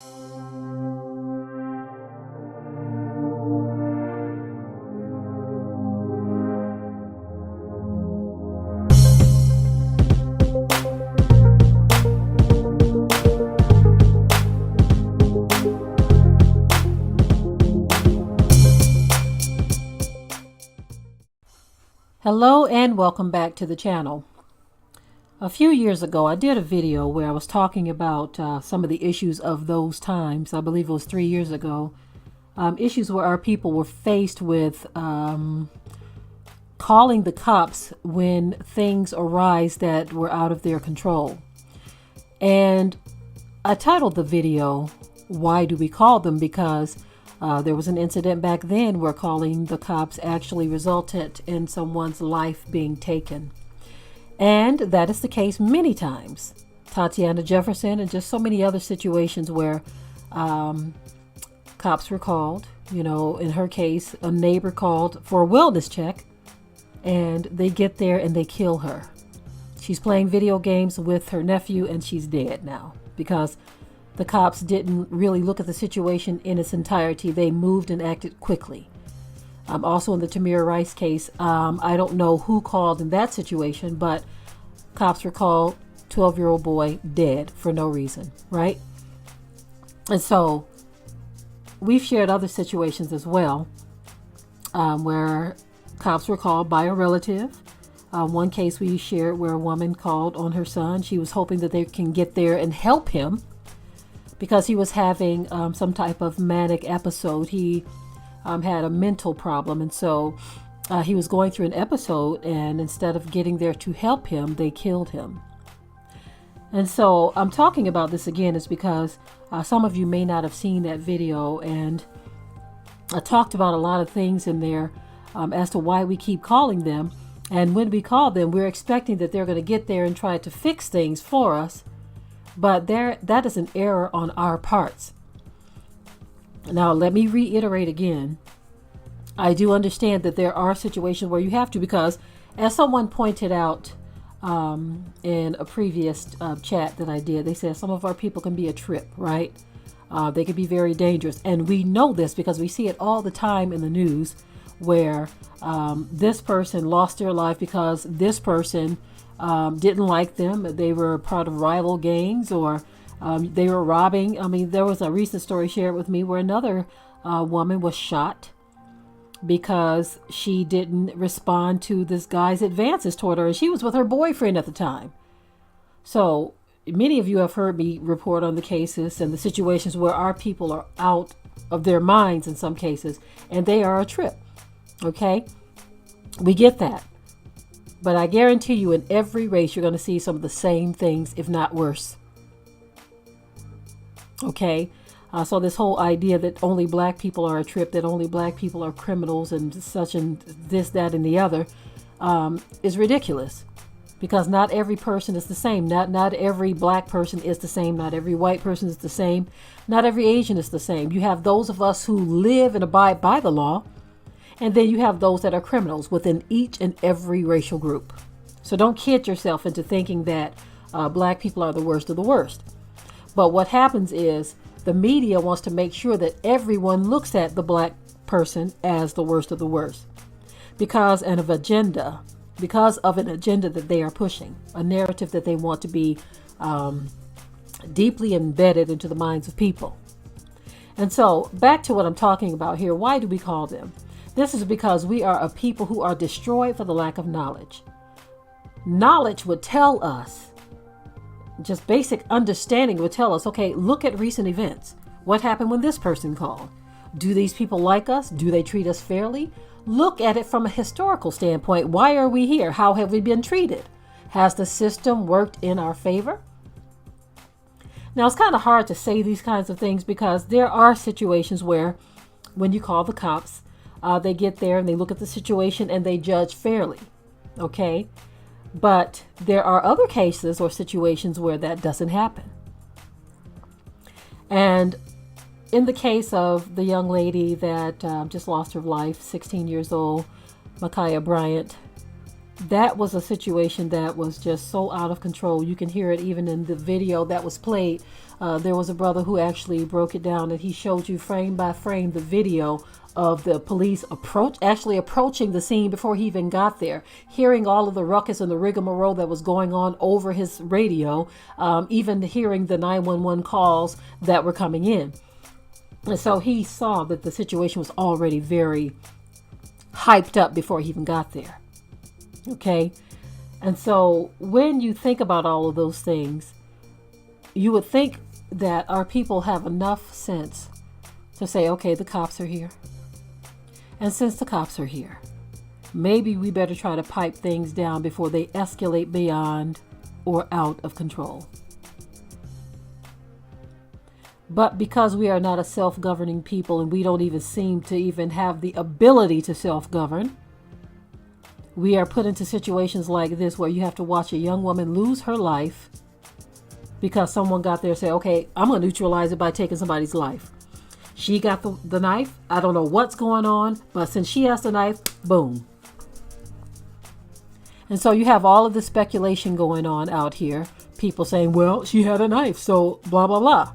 Hello and welcome back to the channel. A few years ago I did a video where I was talking about some of the issues of those times. I believe it was 3 years ago. Issues where our people were faced with calling the cops when things arise that were out of their control. And I titled the video, "Why Do We Call Them?" because there was an incident back then where calling the cops actually resulted in someone's life being taken. And that is the case many times. Tatiana Jefferson and just so many other situations where cops were called. You know, in her case, a neighbor called for a wellness check and they get there and they kill her. She's playing video games with her nephew and she's dead now because the cops didn't really look at the situation in its entirety. They moved and acted quickly. Also in the Tamir Rice case, I don't know who called in that situation, but cops were called, 12-year-old boy dead for no reason, right? And so we've shared other situations as well where cops were called by a relative. One case we shared where a woman called on her son. She was hoping that they can get there and help him because he was having some type of manic episode. He had a mental problem, and so he was going through an episode, and instead of getting there to help him, they killed him. And so I'm talking about this again is because some of you may not have seen that video, and I talked about a lot of things in there as to why we keep calling them. And when we call them, we're expecting that they're going to get there and try to fix things for us. But that is an error on our parts. Now, let me reiterate again. I do understand that there are situations where you have to, because as someone pointed out in a previous chat that I did, they said some of our people can be a trip, right? They can be very dangerous. And we know this because we see it all the time in the news where this person lost their life because this person didn't like them. They were part of rival gangs, or they were robbing. I mean, there was a recent story shared with me where another woman was shot because she didn't respond to this guy's advances toward her, and she was with her boyfriend at the time. So many of you have heard me report on the cases and the situations where our people are out of their minds in some cases, and they are a trip. Okay, we get that. But I guarantee you in every race, you're going to see some of the same things, if not worse. Okay. So this whole idea that only black people are a trip, that only black people are criminals and such and this, that, and the other is ridiculous, because not every person is the same. Not every black person is the same. Not every white person is the same. Not every Asian is the same. You have those of us who live and abide by the law. And then you have those that are criminals within each and every racial group. So don't kid yourself into thinking that black people are the worst of the worst. But what happens is the media wants to make sure that everyone looks at the black person as the worst of the worst because of an agenda that they are pushing, a narrative that they want to be deeply embedded into the minds of people. And so back to what I'm talking about here. Why do we call them? This is because we are a people who are destroyed for the lack of knowledge. Knowledge would tell us, just basic understanding would tell us, okay, look at recent events. What happened when this person called? Do these people like us? Do they treat us fairly? Look at it from a historical standpoint. Why are we here? How have we been treated? Has the system worked in our favor? Now, it's kind of hard to say these kinds of things because there are situations where when you call the cops, they get there and they look at the situation and they judge fairly. Okay. But there are other cases or situations where that doesn't happen. And in the case of the young lady that just lost her life, 16 years old, Ma'Khia Bryant, That was a situation that was just so out of control. You can hear it even in the video that was played. There was a brother who actually broke it down, and he showed you frame by frame the video of the police approaching the scene before he even got there, hearing all of the ruckus and the rigmarole that was going on over his radio, even hearing the 911 calls that were coming in. And so he saw that the situation was already very hyped up before he even got there. Okay. And so when you think about all of those things, you would think that our people have enough sense to say, okay, the cops are here. And since the cops are here, maybe we better try to pipe things down before they escalate beyond or out of control. But because we are not a self-governing people, and we don't even seem to even have the ability to self-govern, we are put into situations like this where you have to watch a young woman lose her life because someone got there and said, okay, I'm going to neutralize it by taking somebody's life. She got the knife. I don't know what's going on, but since she has the knife, boom. And so you have all of this speculation going on out here. People saying, well, she had a knife, so blah, blah, blah.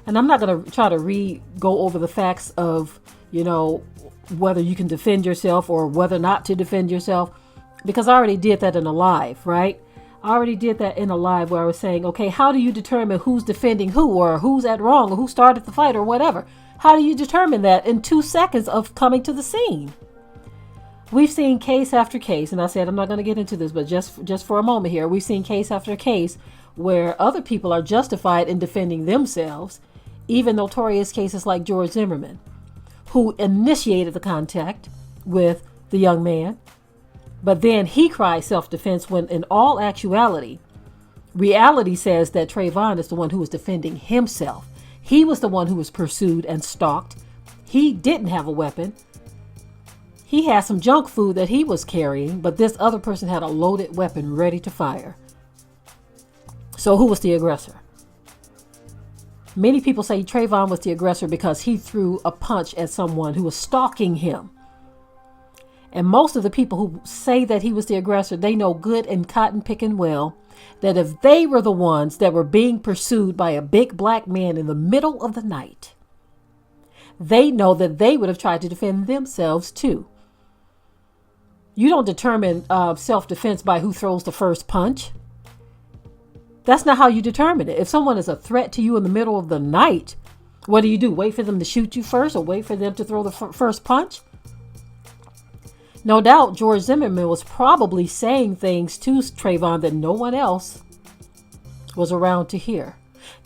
And I'm not going to try to go over the facts of, whether you can defend yourself or whether not to defend yourself, because I already did that in a live, right? I already did that in a live where I was saying, okay, how do you determine who's defending who, or who's at wrong, or who started the fight, or whatever? How do you determine that in 2 seconds of coming to the scene? We've seen case after case, and I said I'm not going to get into this, but just for a moment here, we've seen case after case where other people are justified in defending themselves, even notorious cases like George Zimmerman, who initiated the contact with the young man. But then he cries self-defense when in all actuality, reality says that Trayvon is the one who was defending himself. He was the one who was pursued and stalked. He didn't have a weapon. He had some junk food that he was carrying, but this other person had a loaded weapon ready to fire. So who was the aggressor? Many people say Trayvon was the aggressor because he threw a punch at someone who was stalking him. And most of the people who say that he was the aggressor, they know good and cotton picking well that if they were the ones that were being pursued by a big black man in the middle of the night, they know that they would have tried to defend themselves too. You don't determine self-defense by who throws the first punch. That's not how you determine it. If someone is a threat to you in the middle of the night, what do? Wait for them to shoot you first, or wait for them to throw the first punch? No doubt George Zimmerman was probably saying things to Trayvon that no one else was around to hear.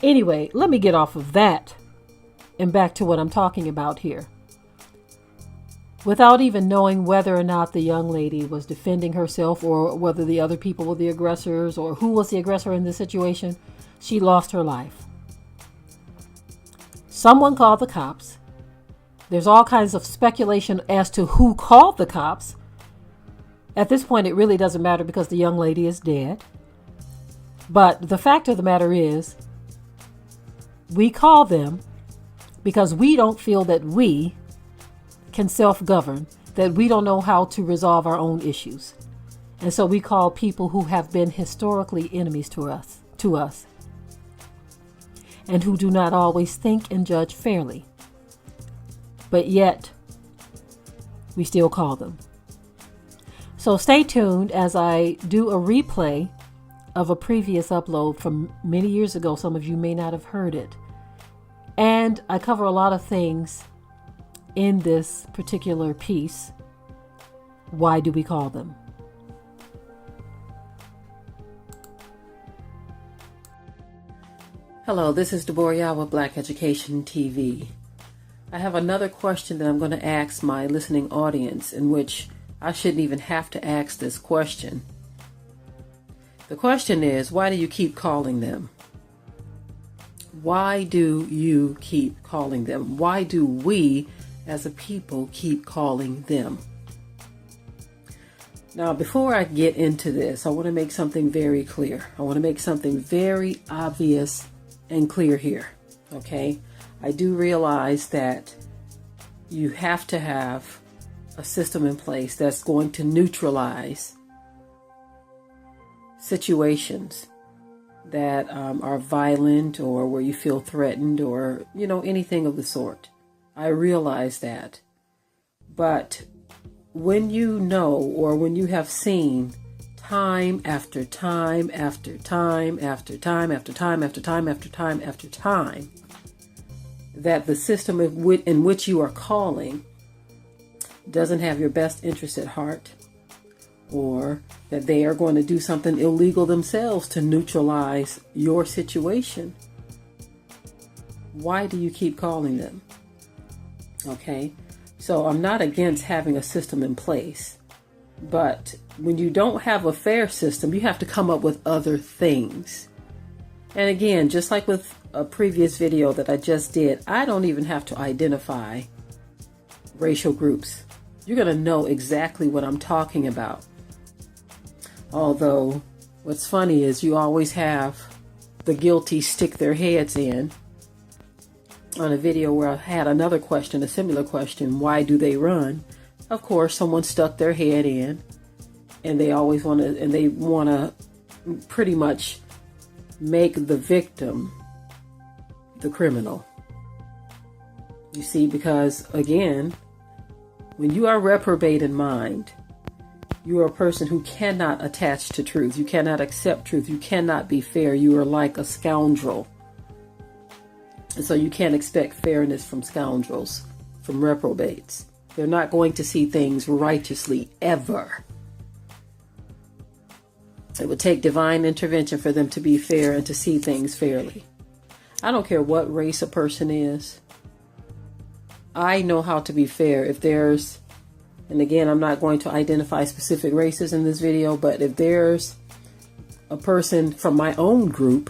Anyway, let me get off of that and back to what I'm talking about here. Without even knowing whether or not the young lady was defending herself or whether the other people were the aggressors or who was the aggressor in this situation, she lost her life. Someone called the cops. There's all kinds of speculation as to who called the cops. At this point, it really doesn't matter because the young lady is dead. But the fact of the matter is, we call them because we don't feel that we can self-govern, that we don't know how to resolve our own issues. And so we call people who have been historically enemies to us, and who do not always think and judge fairly. But yet, we still call them. So stay tuned as I do a replay of a previous upload from many years ago. Some of you may not have heard it. And I cover a lot of things in this particular piece. Why do we call them? Hello, this is Deborah with Black Education TV. I have another question that I'm going to ask my listening audience, in which I shouldn't even have to ask this question. The question is, why do you keep calling them? Why do you keep calling them? Why do we as a people keep calling them? Now, before I get into this, I want to make something very clear. I want to make something very obvious and clear here. Okay? I do realize that you have to have a system in place that's going to neutralize situations that are violent or where you feel threatened or, anything of the sort. I realize that. But when you know, or when you have seen time after time after time after time after time after time after time after time that the system in which you are calling doesn't have your best interest at heart, or that they are going to do something illegal themselves to neutralize your situation, why do you keep calling them? Okay, so I'm not against having a system in place, but when you don't have a fair system, you have to come up with other things. And again, just like with a previous video that I just did, I don't even have to identify racial groups. You're going to know exactly what I'm talking about. Although, what's funny is you always have the guilty stick their heads in. On a video where I had another question, a similar question, why do they run? Of course, someone stuck their head in, and they want to pretty much make the victim the criminal. You see, because again, when you are reprobate in mind, you are a person who cannot attach to truth. You cannot accept truth. You cannot be fair. You are like a scoundrel. And so you can't expect fairness from scoundrels, from reprobates. They're not going to see things righteously ever. It would take divine intervention for them to be fair and to see things fairly. I don't care what race a person is. I know how to be fair. If there's, and again, I'm not going to identify specific races in this video, but if there's a person from my own group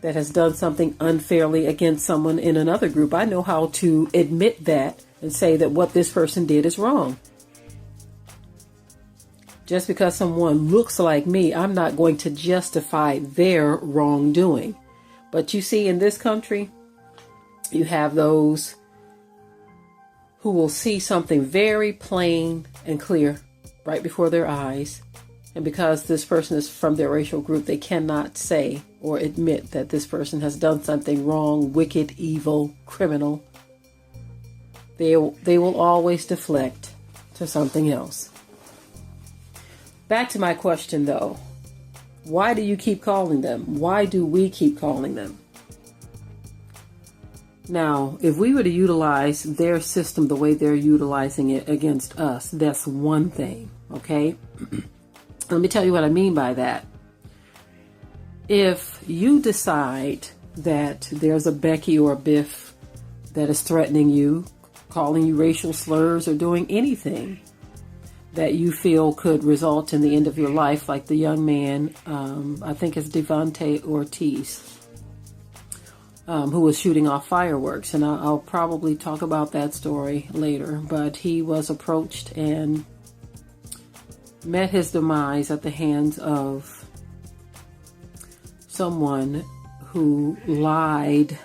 that has done something unfairly against someone in another group, I know how to admit that and say that what this person did is wrong. Just because someone looks like me, I'm not going to justify their wrongdoing. But you see, in this country, you have those who will see something very plain and clear right before their eyes. And because this person is from their racial group, they cannot say or admit that this person has done something wrong, wicked, evil, criminal. They will always deflect to something else. Back to my question, though. Why do you keep calling them? Why do we keep calling them? Now, if we were to utilize their system the way they're utilizing it against us, that's one thing, okay? Let me tell you what I mean by that. If you decide that there's a Becky or a Biff that is threatening you, calling you racial slurs, or doing anything that you feel could result in the end of your life, like the young man, I think it's Devontae Ortiz, who was shooting off fireworks. And I'll probably talk about that story later. But he was approached and met his demise at the hands of someone who lied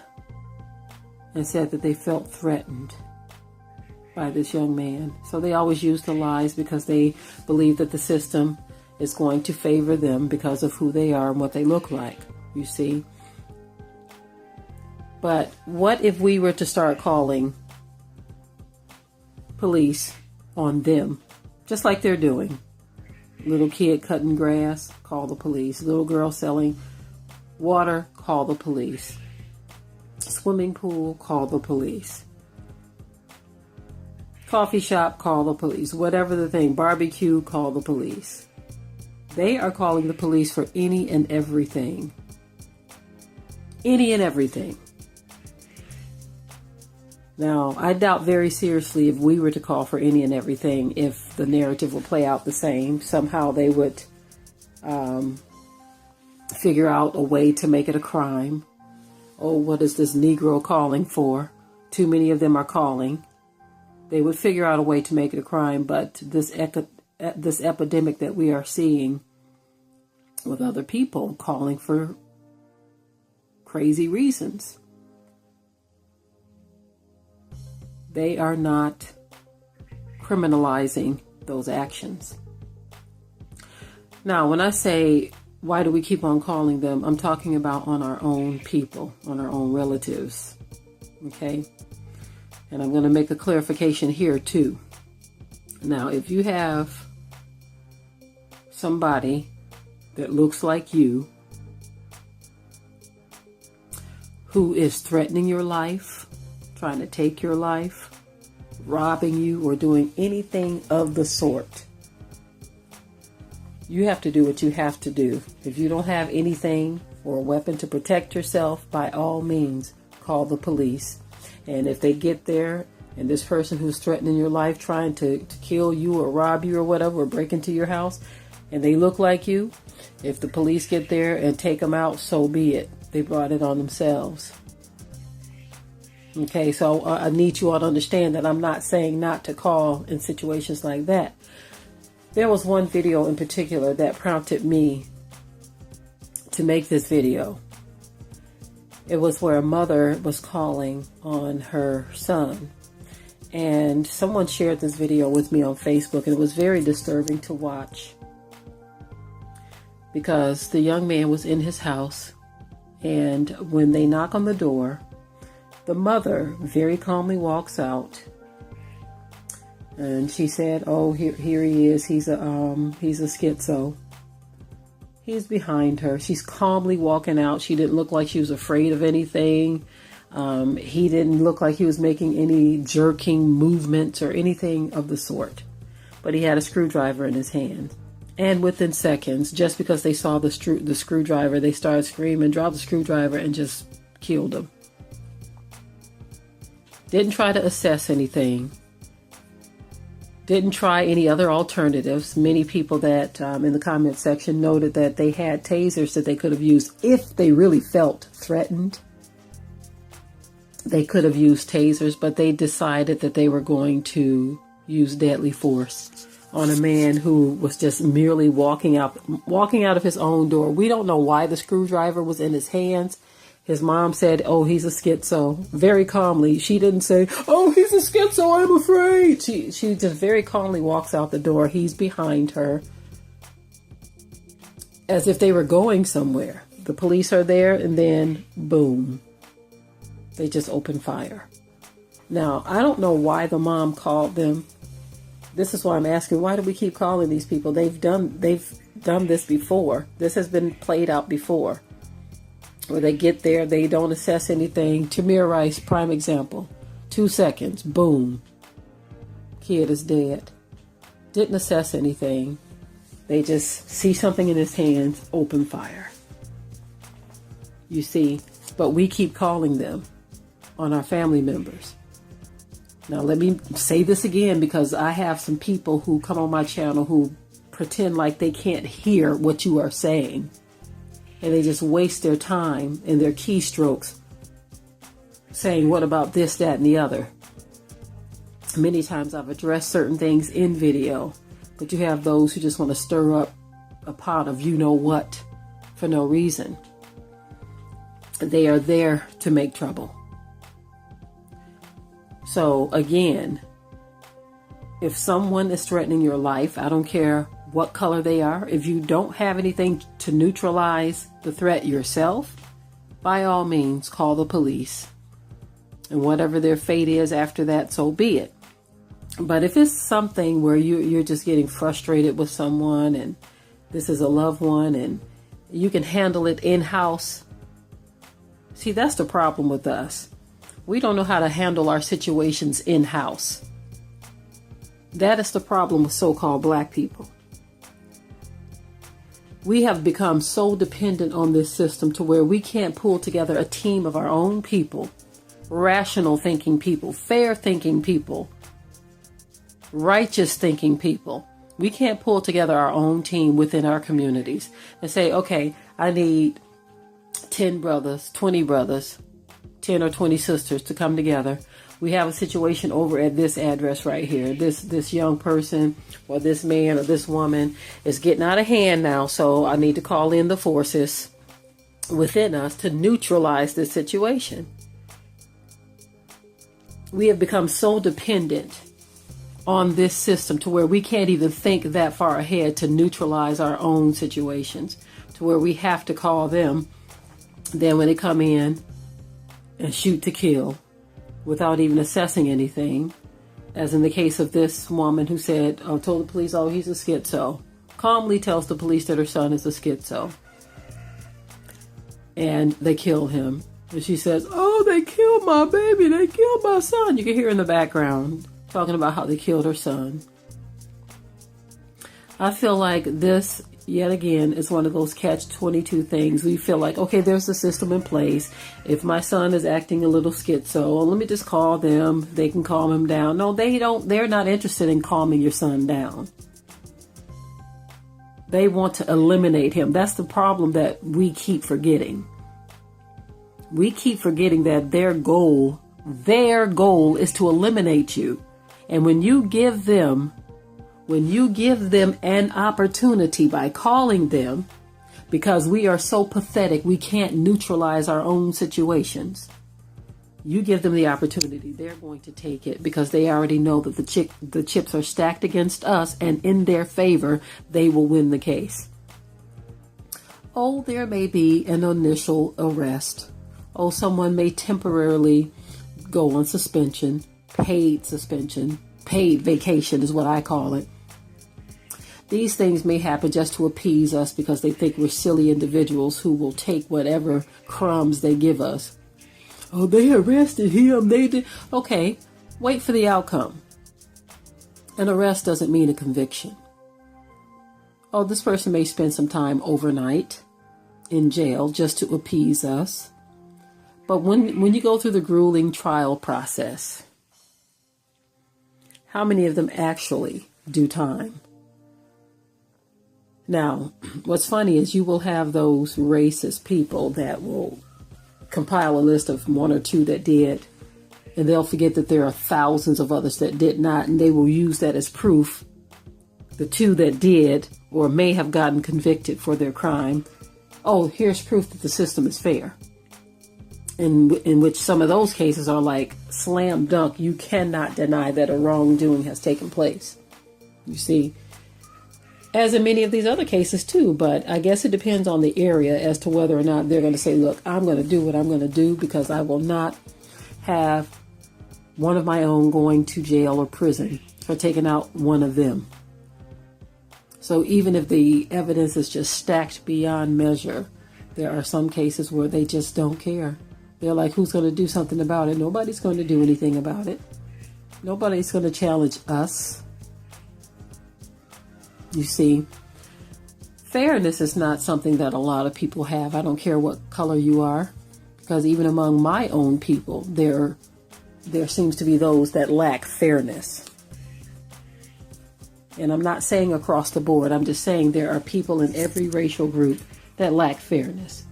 and said that they felt threatened by this young man. So they always use the lies because they believe that the system is going to favor them because of who they are and what they look like, you see. But what if we were to start calling police on them, just like they're doing? Little kid cutting grass, call the police. Little girl selling water, call the police. Swimming pool, call the police. Coffee shop, call the police. Whatever the thing, barbecue, call the police. They are calling the police for any and everything. Any and everything. Now, I doubt very seriously if we were to call for any and everything, if the narrative would play out the same. Somehow they would figure out a way to make it a crime. Oh, what is this Negro calling for? Too many of them are calling. They would figure out a way to make it a crime, but this epidemic that we are seeing with other people calling for crazy reasons, they are not criminalizing those actions. Now, when I say, why do we keep on calling them? I'm talking about on our own people, on our own relatives. Okay? And I'm going to make a clarification here too. Now, if you have somebody that looks like you who is threatening your life, trying to take your life, robbing you, or doing anything of the sort, you have to do what you have to do. If you don't have anything or a weapon to protect yourself, by all means, call the police. And if they get there and this person who's threatening your life, trying to kill you or rob you or whatever, or break into your house, and they look like you, if the police get there and take them out, so be it. They brought it on themselves. Okay, so I need you all to understand that I'm not saying not to call in situations like that. There was one video in particular that prompted me to make this video. It was where a mother was calling on her son. And someone shared this video with me on Facebook, and it was very disturbing to watch. Because the young man was in his house, and when they knock on the door, the mother very calmly walks out. And she said, "Oh, here he is. He's a schizo." He's behind her. She's calmly walking out. She didn't look like she was afraid of anything. He didn't look like he was making any jerking movements or anything of the sort. But he had a screwdriver in his hand. And within seconds, just because they saw the screwdriver, they started screaming, dropped the screwdriver, and just killed him. Didn't try to assess anything. Didn't try any other alternatives. Many people that in the comment section noted that they had tasers that they could have used if they really felt threatened. They could have used tasers, but they decided that they were going to use deadly force on a man who was just merely walking out of his own door. We don't know why the screwdriver was in his hands. His mom said, "Oh, he's a schizo," very calmly. She didn't say, "Oh, he's a schizo, I'm afraid." She just very calmly walks out the door. He's behind her, as if they were going somewhere. The police are there, and then boom, they just open fire. Now, I don't know why the mom called them. This is why I'm asking, why do we keep calling these people? They've done this before. This has been played out before. Where they get there, they don't assess anything. Tamir Rice, prime example. 2 seconds, boom. Kid is dead. Didn't assess anything. They just see something in his hands, open fire. You see, but we keep calling them on our family members. Now let me say this again, because I have some people who come on my channel who pretend like they can't hear what you are saying. And they just waste their time and their keystrokes saying, what about this, that, and the other? Many times I've addressed certain things in video, but you have those who just want to stir up a pot of you-know-what for no reason. They are there to make trouble. So again, if someone is threatening your life, I don't care what color they are, if you don't have anything to neutralize the threat yourself, by all means, call the police. And whatever their fate is after that, so be it. But if it's something where you're just getting frustrated with someone, and this is a loved one, and you can handle it in-house. See, that's the problem with us. We don't know how to handle our situations in-house. That is the problem with so-called black people. We have become so dependent on this system to where we can't pull together a team of our own people, rational thinking people, fair thinking people, righteous thinking people. We can't pull together our own team within our communities and say, okay, I need 10 brothers, 20 brothers, 10 or 20 sisters to come together. We have a situation over at this address right here. This young person or this man or this woman is getting out of hand now. So I need to call in the forces within us to neutralize this situation. We have become so dependent on this system to where we can't even think that far ahead to neutralize our own situations, to where we have to call them. Then when they come in and shoot to kill without even assessing anything, as in the case of this woman who said, told the police, oh, he's a schizo, calmly tells the police that her son is a schizo. And they kill him. And she says, oh, they killed my baby. They killed my son. You can hear in the background talking about how they killed her son. I feel like this, yet again, is one of those catch-22 things. We feel like, okay, there's a system in place. If my son is acting a little schizo, let me just call them. They can calm him down. No, they don't. They're not interested in calming your son down. They want to eliminate him. That's the problem that we keep forgetting. We keep forgetting that their goal is to eliminate you. And when you give them an opportunity by calling them, because we are so pathetic, we can't neutralize our own situations. You give them the opportunity, they're going to take it because they already know that the chips are stacked against us, and in their favor, they will win the case. Oh, there may be an initial arrest. Oh, someone may temporarily go on suspension, paid vacation is what I call it. These things may happen just to appease us because they think we're silly individuals who will take whatever crumbs they give us. Oh, they arrested him. They did. Okay, wait for the outcome. An arrest doesn't mean a conviction. Oh, this person may spend some time overnight in jail just to appease us. But when you go through the grueling trial process, how many of them actually do time? Now, what's funny is you will have those racist people that will compile a list of one or two that did, and they'll forget that there are thousands of others that did not, and they will use that as proof. The two that did or may have gotten convicted for their crime. Oh, here's proof that the system is fair. In which some of those cases are like slam dunk. You cannot deny that a wrongdoing has taken place. You see, as in many of these other cases too, but I guess it depends on the area as to whether or not they're going to say, look, I'm going to do what I'm going to do because I will not have one of my own going to jail or prison for taking out one of them. So even if the evidence is just stacked beyond measure, there are some cases where they just don't care. They're like, who's going to do something about it? Nobody's going to do anything about it. Nobody's going to challenge us. You see, fairness is not something that a lot of people have. I don't care what color you are, because even among my own people, there seems to be those that lack fairness. And I'm not saying across the board. I'm just saying there are people in every racial group that lack fairness.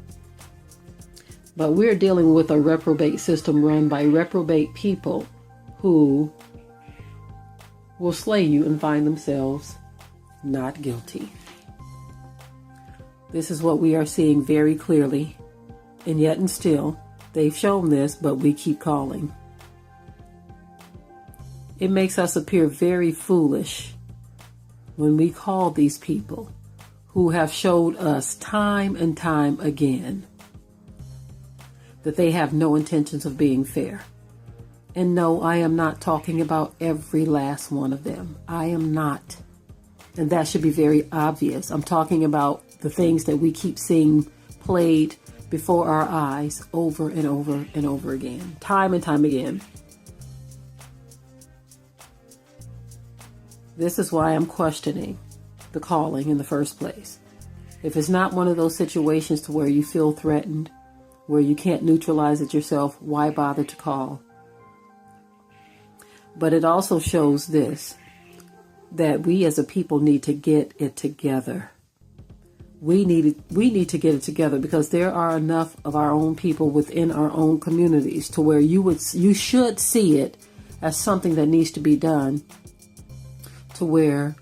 But we're dealing with a reprobate system run by reprobate people who will slay you and find themselves not guilty. This is what we are seeing very clearly. And yet and still, they've shown this, but we keep calling. It makes us appear very foolish when we call these people who have showed us time and time again that they have no intentions of being fair. And no, I am not talking about every last one of them. I am not. And that should be very obvious. I'm talking about the things that we keep seeing played before our eyes over and over and over again, time and time again. This is why I'm questioning the calling in the first place. If it's not one of those situations to where you feel threatened, where you can't neutralize it yourself, why bother to call? But it also shows this, that we as a people need to get it together. We need to get it together because there are enough of our own people within our own communities to where you should see it as something that needs to be done, to where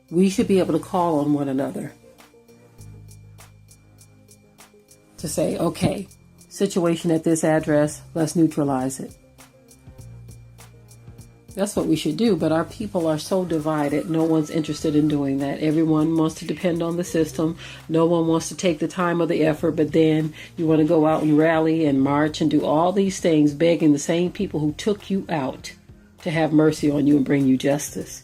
we should be able to call on one another to say, okay, situation at this address, let's neutralize it. That's what we should do. But our people are so divided. No one's interested in doing that. Everyone wants to depend on the system. No one wants to take the time or the effort. But then you want to go out and rally and march and do all these things, begging the same people who took you out to have mercy on you and bring you justice.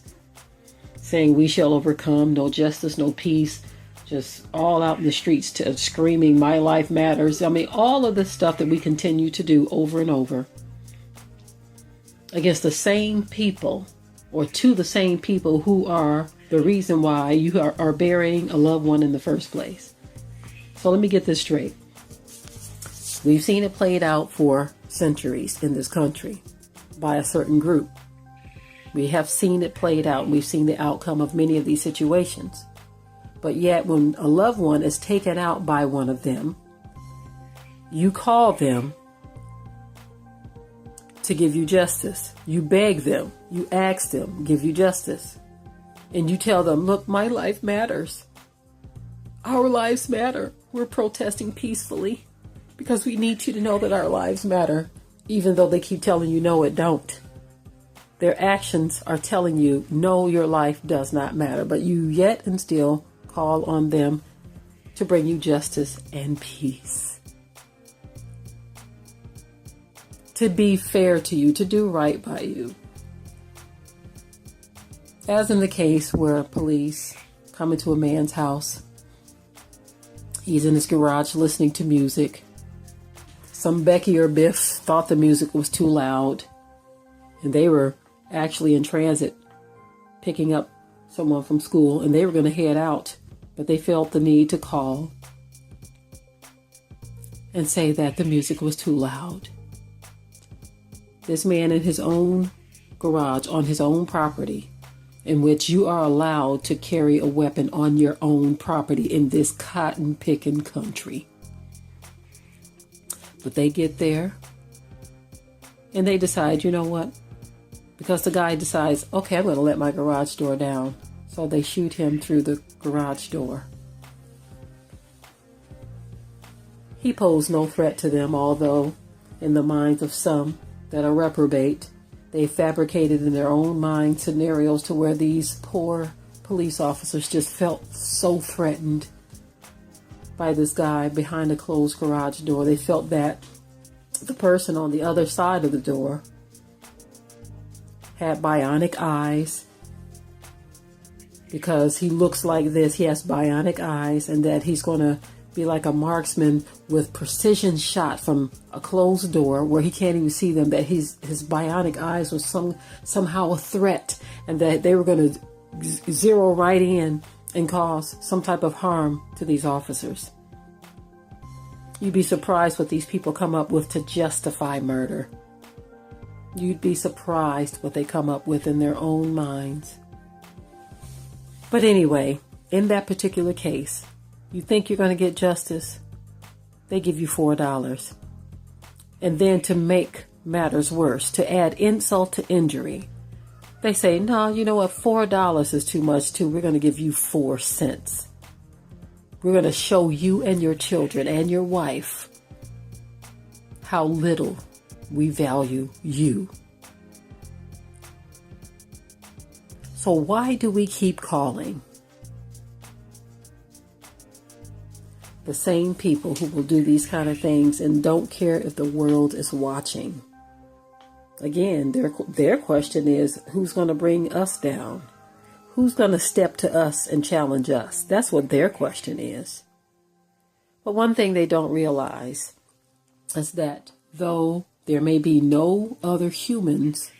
Saying we shall overcome, no justice, no peace. Just all out in the streets screaming, my life matters. I mean, all of the stuff that we continue to do over and over against the same people, or to the same people who are the reason why you are burying a loved one in the first place. So let me get this straight. We've seen it played out for centuries in this country by a certain group. We have seen it played out, and we've seen the outcome of many of these situations. But yet when a loved one is taken out by one of them, you call them to give you justice. You beg them, you ask them, give you justice. And you tell them, look, my life matters. Our lives matter. We're protesting peacefully because we need you to know that our lives matter, even though they keep telling you, no, it don't. Their actions are telling you, no, your life does not matter. But you yet and still call on them to bring you justice and peace. To be fair to you, to do right by you. As in the case where police come into a man's house. He's in his garage listening to music. Some Becky or Biff thought the music was too loud, and they were actually in transit picking up someone from school, and they were going to head out, but they felt the need to call and say that the music was too loud. This man in his own garage on his own property, in which you are allowed to carry a weapon on your own property in this cotton picking country. But they get there and they decide, you know what? Because the guy decides, okay, I'm going to let my garage door down. So they shoot him through the garage door. He posed no threat to them, although in the minds of some that are reprobate, they fabricated in their own mind scenarios to where these poor police officers just felt so threatened by this guy behind a closed garage door. They felt that the person on the other side of the door had bionic eyes, because he looks like this. He has bionic eyes, and that he's going to be like a marksman with precision shot from a closed door where he can't even see them, that his bionic eyes was somehow a threat, and that they were going to zero right in and cause some type of harm to these officers. You'd be surprised what these people come up with to justify murder. You'd be surprised what they come up with in their own minds. But anyway, in that particular case, you think you're going to get justice, they give you $4. And then to make matters worse, to add insult to injury, they say, no, you know what, $4 is too much too. We're going to give you 4 cents. We're going to show you and your children and your wife how little we value you. So why do we keep calling the same people who will do these kind of things and don't care if the world is watching? Again, their question is, who's going to bring us down? Who's going to step to us and challenge us? That's what their question is. But one thing they don't realize is that though there may be no other humans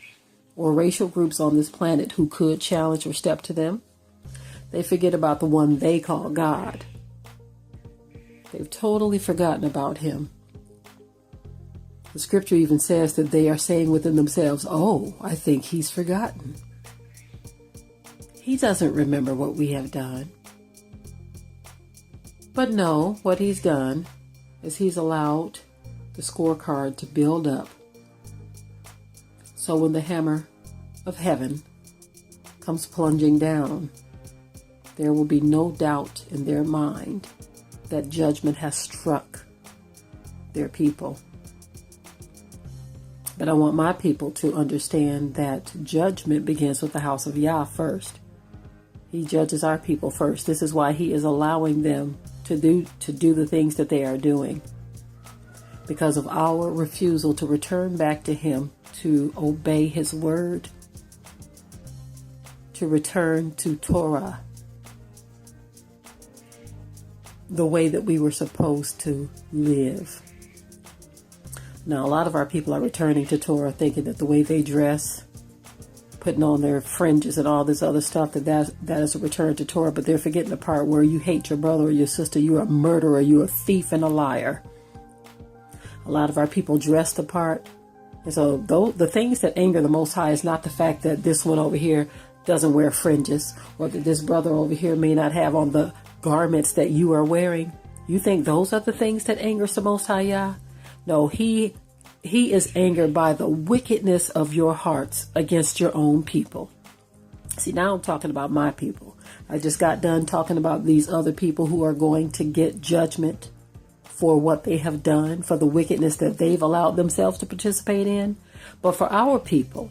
or racial groups on this planet who could challenge or step to them, they forget about the one they call God. They've totally forgotten about him. The scripture even says that they are saying within themselves, oh, I think he's forgotten. He doesn't remember what we have done. But no, what he's done is he's allowed the scorecard to build up. So when the hammer of heaven comes plunging down, there will be no doubt in their mind that judgment has struck their people. But I want my people to understand that judgment begins with the house of Yah first. He judges our people first. This is why he is allowing them to do the things that they are doing. Because of our refusal to return back to him, to obey his word, to return to Torah, the way that we were supposed to live. Now, a lot of our people are returning to Torah thinking that the way they dress, putting on their fringes and all this other stuff, that is a return to Torah. But they're forgetting the part where you hate your brother or your sister, you're a murderer, you're a thief and a liar. A lot of our people dress the part. And so the things that anger the Most High is not the fact that this one over here doesn't wear fringes, or that this brother over here may not have on the garments that you are wearing. You think those are the things that angers the Most High Yah? No, he is angered by the wickedness of your hearts against your own people. See, now I'm talking about my people. I just got done talking about these other people who are going to get judgment for what they have done, for the wickedness that they've allowed themselves to participate in. But for our people,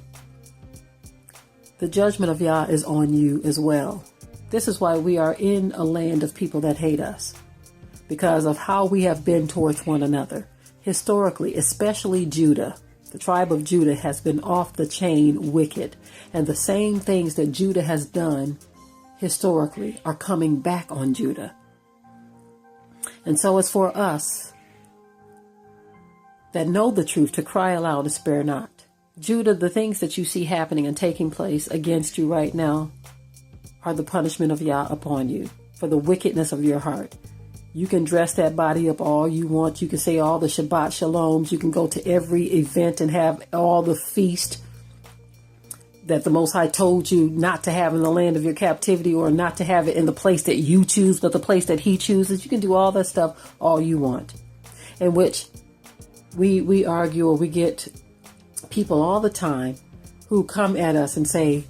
the judgment of Yah is on you as well. This is why we are in a land of people that hate us, because of how we have been towards one another. Historically, especially Judah, the tribe of Judah has been off the chain wicked. And the same things that Judah has done historically are coming back on Judah. And so it's for us that know the truth to cry aloud and spare not. Judah, the things that you see happening and taking place against you right now are the punishment of Yah upon you for the wickedness of your heart. You can dress that body up all you want. You can say all the Shabbat Shaloms. You can go to every event and have all the feast that the Most High told you not to have in the land of your captivity, or not to have it in the place that you choose, but the place that he chooses. You can do all that stuff all you want. In which we argue, or we get people all the time who come at us and say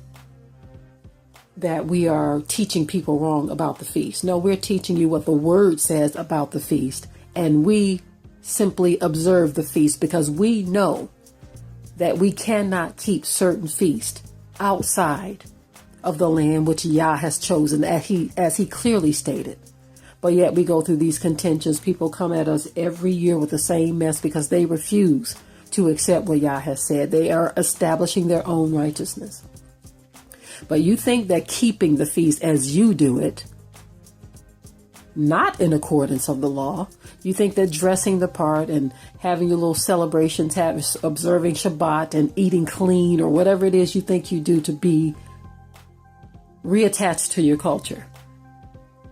that we are teaching people wrong about the feast. No, we're teaching you what the word says about the feast. And we simply observe the feast because we know that we cannot keep certain feasts outside of the land which Yah has chosen, as he clearly stated. But yet we go through these contentions. People come at us every year with the same mess because they refuse to accept what Yah has said. They are establishing their own righteousness. But you think that keeping the feast as you do it, not in accordance of the law, you think that dressing the part and having your little celebrations, observing Shabbat and eating clean, or whatever it is you think you do to be reattached to your culture,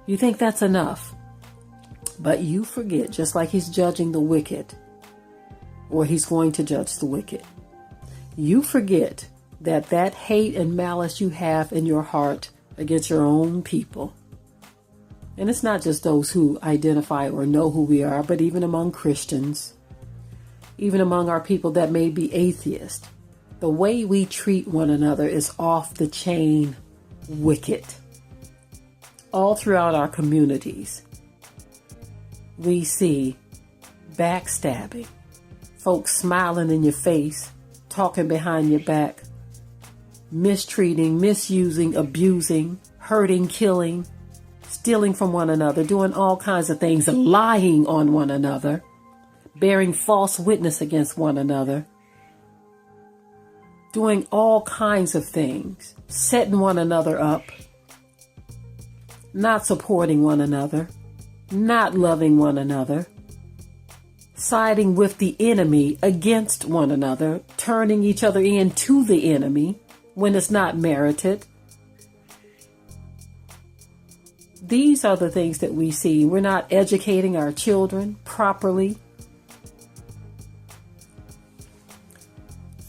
you think that's enough. But you forget, just like he's judging the wicked, or he's going to judge the wicked, you forget that hate and malice you have in your heart against your own people. And it's not just those who identify or know who we are, but even among Christians, even among our people that may be atheists, the way we treat one another is off the chain wicked. All throughout our communities, we see backstabbing, folks smiling in your face, talking behind your back, mistreating, misusing, abusing, hurting, killing, stealing from one another, doing all kinds of things, lying on one another, bearing false witness against one another, doing all kinds of things, setting one another up, not supporting one another, not loving one another, siding with the enemy against one another, turning each other into the enemy when it's not merited. These are the things that we see. We're not educating our children properly.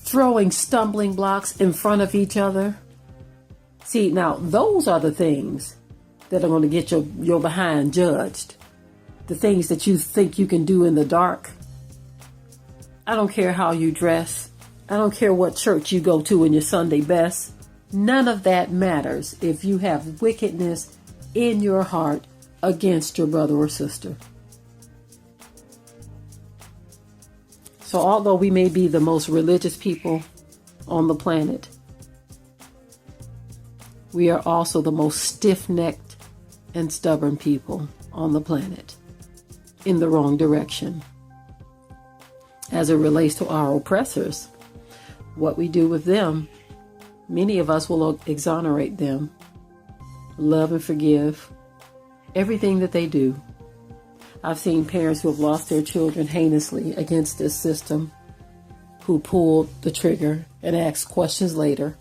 Throwing stumbling blocks in front of each other. See, now those are the things that are going to get your behind judged. The things that you think you can do in the dark. I don't care how you dress. I don't care what church you go to in your Sunday best. None of that matters if you have wickedness in your heart against your brother or sister. So although we may be the most religious people on the planet, we are also the most stiff-necked and stubborn people on the planet in the wrong direction. As it relates to our oppressors, what we do with them, many of us will exonerate them, love and forgive everything that they do. I've seen parents who have lost their children heinously against this system, who pulled the trigger and asked questions later.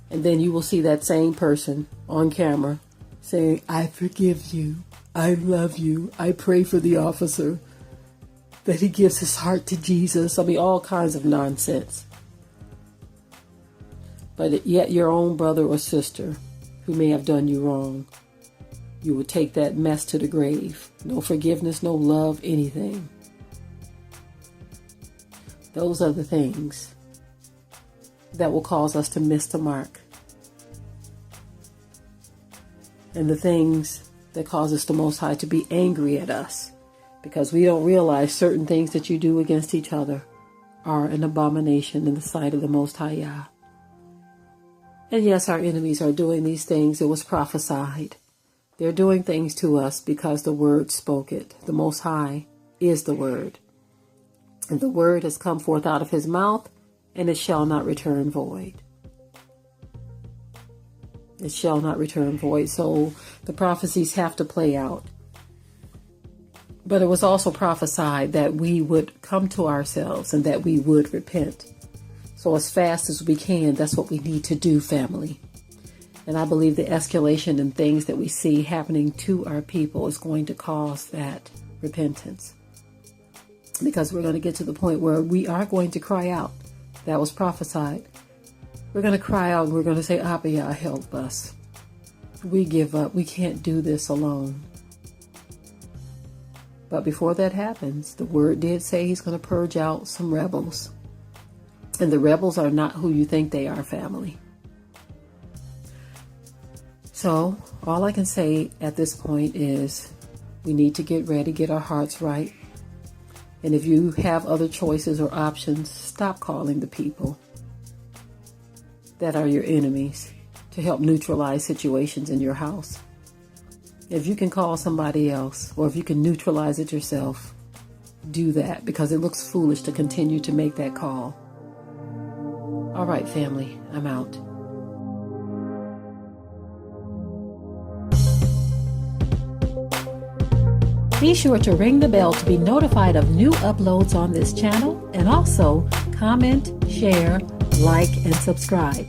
And then you will see that same person on camera saying, I forgive you. I love you. I pray for the officer that he gives his heart to Jesus. I mean, all kinds of nonsense. But yet your own brother or sister who may have done you wrong, you will take that mess to the grave. No forgiveness, no love, anything. Those are the things that will cause us to miss the mark. And the things that causes the Most High to be angry at us, because we don't realize certain things that you do against each other are an abomination in the sight of the Most High Yah. And yes, our enemies are doing these things. It was prophesied. They're doing things to us because the Word spoke it. The Most High is the Word. And the Word has come forth out of His mouth, and it shall not return void. It shall not return void. So the prophecies have to play out. But it was also prophesied that we would come to ourselves and that we would repent. So as fast as we can, that's what we need to do, family. And I believe the escalation in things that we see happening to our people is going to cause that repentance. Because we're going to get to the point where we are going to cry out. That was prophesied. We're going to cry out and we're going to say, Abba, Yah, help us. We give up. We can't do this alone. But before that happens, the Word did say He's going to purge out some rebels. And the rebels are not who you think they are, family. So all I can say at this point is we need to get ready, get our hearts right. And if you have other choices or options, stop calling the people that are your enemies to help neutralize situations in your house. If you can call somebody else, or if you can neutralize it yourself, do that, because it looks foolish to continue to make that call. All right, family, I'm out. Be sure to ring the bell to be notified of new uploads on this channel, and also comment, share, like, and subscribe.